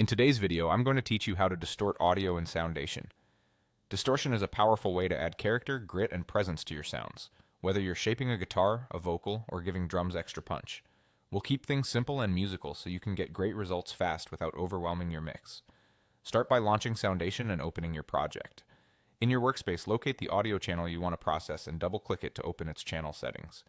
In today's video, I'm going to teach you how to distort audio in Soundation. Distortion is a powerful way to add character, grit, and presence to your sounds, whether you're shaping a guitar, a vocal, or giving drums extra punch. We'll keep things simple and musical so you can get great results fast without overwhelming your mix. Start by launching Soundation and opening your project. In your workspace, locate the audio channel you want to process and double-click it to open its channel settings.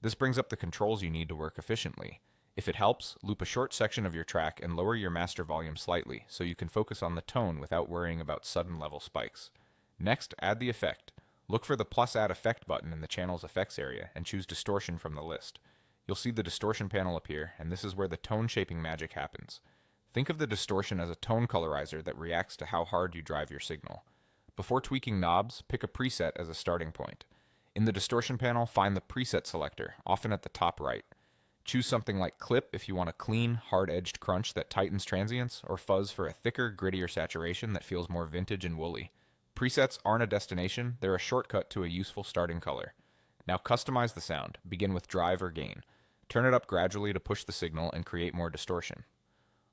This brings up the controls you need to work efficiently. If it helps, loop a short section of your track and lower your master volume slightly so you can focus on the tone without worrying about sudden level spikes. Next, add the effect. Look for the plus add effect button in the channel's effects area and choose distortion from the list. You'll see the distortion panel appear, and this is where the tone shaping magic happens. Think of the distortion as a tone colorizer that reacts to how hard you drive your signal. Before tweaking knobs, pick a preset as a starting point. In the distortion panel, find the preset selector, often at the top right. Choose something like clip if you want a clean, hard-edged crunch that tightens transients, or fuzz for a thicker, grittier saturation that feels more vintage and woolly. Presets aren't a destination, they're a shortcut to a useful starting color. Now customize the sound. Begin with drive or gain. Turn it up gradually to push the signal and create more distortion.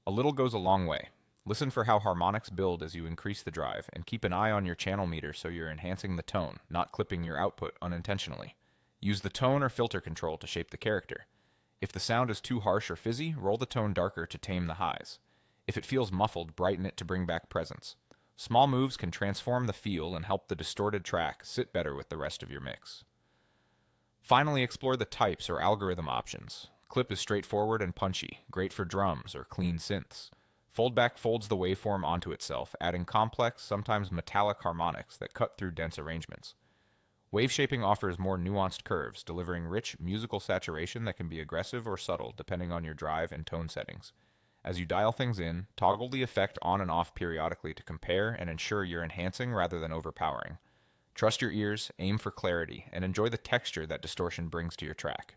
A little goes a long way. Listen for how harmonics build as you increase the drive, and keep an eye on your channel meter so you're enhancing the tone, not clipping your output unintentionally. Use the tone or filter control to shape the character. If the sound is too harsh or fizzy, roll the tone darker to tame the highs. If it feels muffled, brighten it to bring back presence. Small moves can transform the feel and help the distorted track sit better with the rest of your mix. Finally, explore the types or algorithm options. Clip is straightforward and punchy, great for drums or clean synths. Foldback folds the waveform onto itself, adding complex, sometimes metallic harmonics that cut through dense arrangements. Wave shaping offers more nuanced curves, delivering rich musical saturation that can be aggressive or subtle depending on your drive and tone settings. As you dial things in, toggle the effect on and off periodically to compare and ensure you're enhancing rather than overpowering. Trust your ears, aim for clarity, and enjoy the texture that distortion brings to your track.